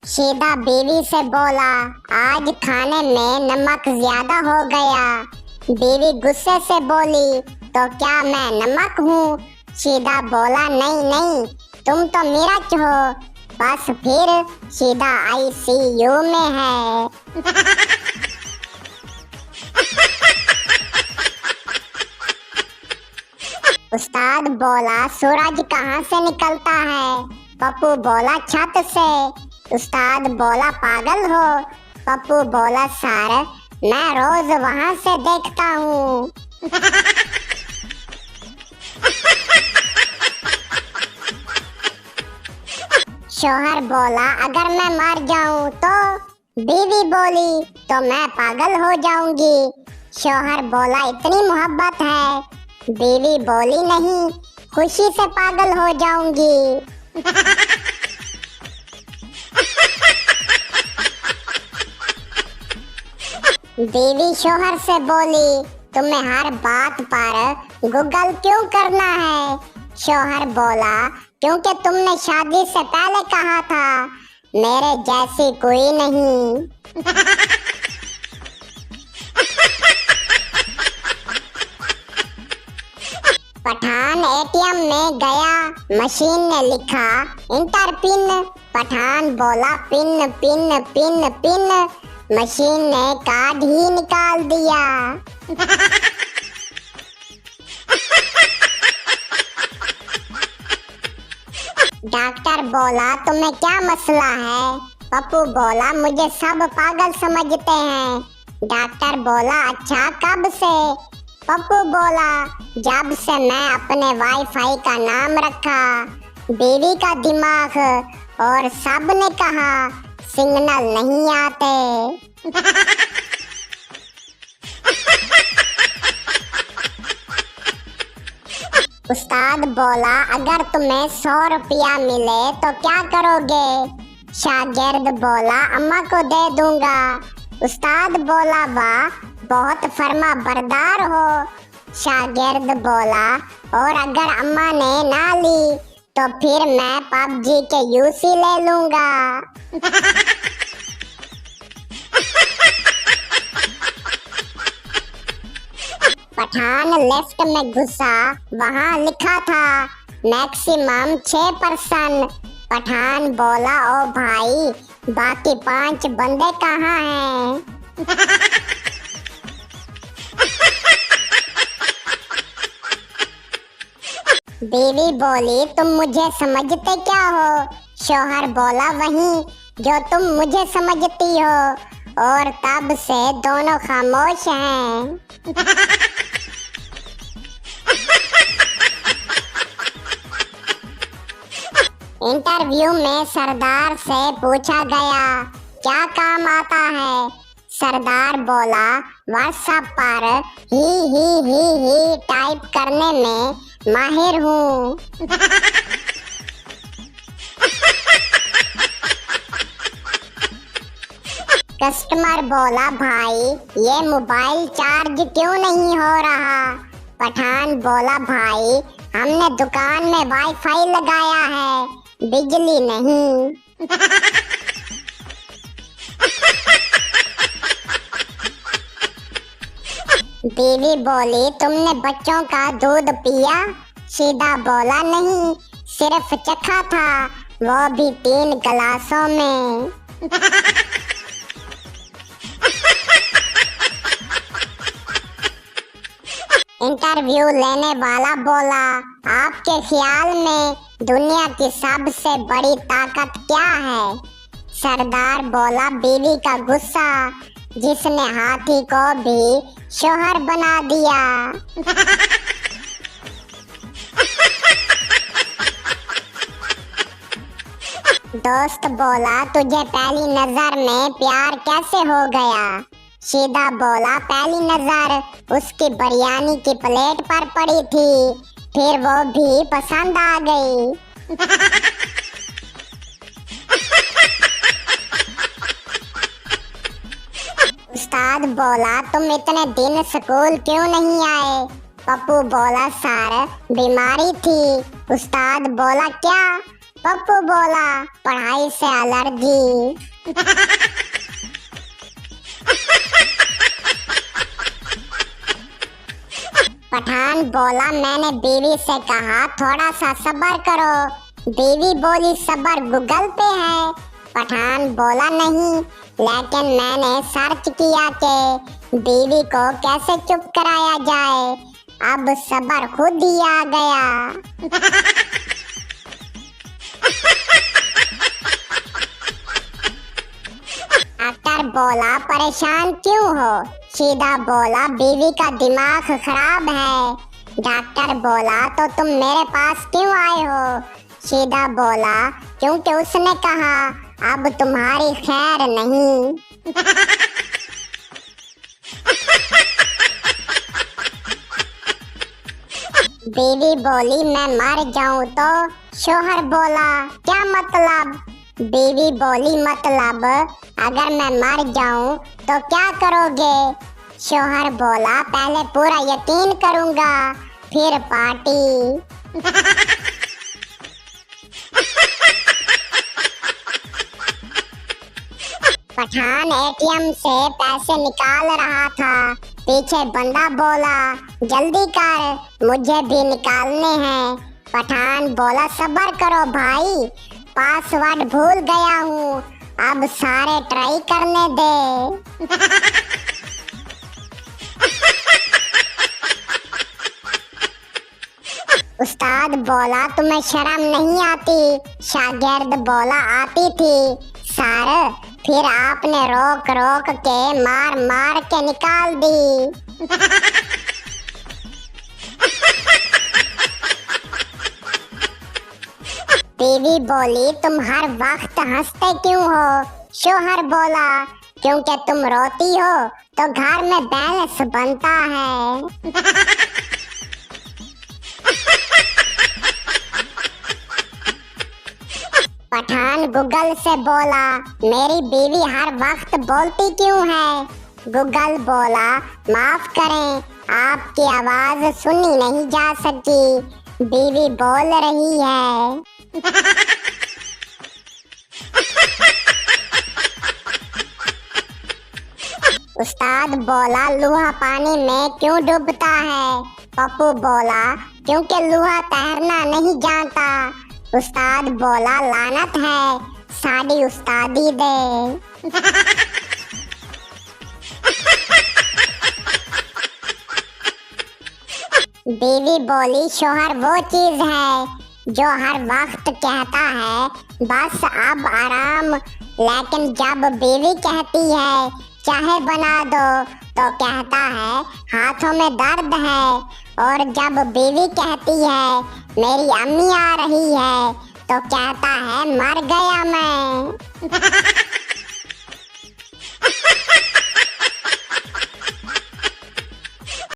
शीदा बीवी से बोला, आज खाने में नमक ज्यादा हो गया। बीवी गुस्से से बोली, तो क्या मैं नमक हूँ? शीदा बोला, नहीं नहीं, तुम तो मिर्च हो। बस फिर शीदा ICU में है। उस्ताद बोला, सूरज कहाँ से निकलता है? पप्पू बोला, छत से। उस्ताद बोला, पागल हो? पप्पू बोला, सर मैं रोज वहां से देखता हूँ। शोहर बोला, अगर मैं मर जाऊं तो? बीवी बोली, तो मैं पागल हो जाऊंगी। शोहर बोला, इतनी मोहब्बत है? बीवी बोली, नहीं, खुशी से पागल हो जाऊंगी। बीवी शोहर से बोली, तुम्हें हर बात पर गूगल क्यों करना है? शोहर बोला, क्योंकि तुमने शादी से पहले कहा था मेरे जैसी कोई नहीं। पठान ATM में गया, मशीन ने लिखा इंटर पिन। पठान बोला, pin pin pin pin. Machine ने कार्ड ही निकाल दिया। डॉक्टर बोला, तुम्हें क्या मसला है? पप्पू बोला, मुझे सब पागल समझते हैं। डॉक्टर बोला, अच्छा, कब से? पप्पू बोला, जब से मैं अपने वाईफाई का नाम रखा। बीवी का दिमाग और सब ने कहा सिग्नल नहीं आते। उस्ताद बोला, अगर तुम्हें 100 रुपया मिले तो क्या करोगे? शागिर्द बोला, अम्मा को दे दूंगा। उस्ताद बोला, वाह, बहुत फर्मा बरदार हो। शागिर्द बोला, और अगर अम्मा ने ना ली तो फिर मैं PUBG के UC ले लूंगा। पठान लिफ्ट में घुसा, वहाँ लिखा था मैक्सिमम 6%। पठान बोला, ओ भाई, बाकी 5 बंदे कहाँ हैं? बीवी बोली, तुम मुझे समझते क्या हो? शोहर बोला, वही जो तुम मुझे समझती हो। और तब से दोनों खामोश हैं। इंटरव्यू में सरदार से पूछा गया, क्या काम आता है? सरदार बोला, व्हाट्सएप पर ही टाइप करने में माहिर हूँ। कस्टमर बोला, भाई ये मोबाइल चार्ज क्यों नहीं हो रहा? पठान बोला, भाई हमने दुकान में वाईफाई लगाया है, बिजली नहीं। बीवी बोली, तुमने बच्चों का दूध पिया? शीदा बोला, नहीं, सिर्फ चखा था, वो भी 3 गिलासों में। इंटरव्यू लेने वाला बोला, आपके ख्याल में दुनिया की सबसे बड़ी ताकत क्या है? सरदार बोला, बीवी का गुस्सा, जिसने हाथी को भी शोहर बना दिया। दोस्त बोला, तुझे पहली नजर में प्यार कैसे हो गया? शीदा बोला, पहली नजर उसकी बिरयानी की प्लेट पर पड़ी थी, फिर वो भी पसंद आ गई। उस्ताद बोला, तुम इतने दिन स्कूल क्यों नहीं आए? पप्पू बोला, सर बीमारी थी। उस्ताद बोला, क्या? पप्पू बोला पढ़ाई से एलर्जी। पठान बोला मैंने बीवी से कहा थोड़ा सा सब्र करो। बीवी बोली सब्र गूगल पे है। पठान बोला नहीं, लेकिन मैंने सर्च किया कि बीवी को कैसे चुप कराया जाए। अब सब्र खुद ही आ गया। डॉक्टर बोला परेशान क्यों हो? सीधा बोला बीवी का दिमाग खराब है। डॉक्टर बोला तो तुम मेरे पास क्यों आए हो? सीधा बोला क्योंकि उसने कहा अब तुम्हारी खैर नहीं। बीवी बोली मैं मर जाऊं तो? शोहर बोला क्या मतलब? बीवी बोली मतलब अगर मैं मर जाऊं तो क्या करोगे? शोहर बोला पहले पूरा यकीन करूंगा, फिर पार्टी। पठान एटीएम से पैसे निकाल रहा था। पीछे बंदा बोला जल्दी कर, मुझे भी निकालने हैं। पठान बोला सब्र करो भाई, पासवर्ड भूल गया हूँ, अब सारे ट्राई करने दे। उस्ताद बोला तुम्हें शर्म नहीं आती? शागिर्द बोला आती थी सर, फिर आपने रोक रोक के मार मार के निकाल दी। बीवी बोली तुम हर वक्त हंसते क्यों हो? शोहर बोला क्योंकि तुम रोती हो तो घर में बैलेंस बनता है। पठान गूगल से बोला मेरी बीवी हर वक्त बोलती क्यों है? गूगल बोला माफ करें, आपकी आवाज सुनी नहीं जा सकी, बीवी बोल रही है। उस्ताद बोला लोहा पानी में क्यों डूबता है? पप्पू बोला क्योंकि लोहा तैरना नहीं जानता। उस्ताद बोला लानत है, साड़ी उस्तादी दे। बीवी बोली शोहर वो चीज है जो हर वक्त कहता है बस अब आराम, लेकिन जब बीवी कहती है चाहे बना दो तो कहता है हाथों में दर्द है, और जब बीवी कहती है मेरी अम्मी आ रही है तो कहता है मर गया मैं।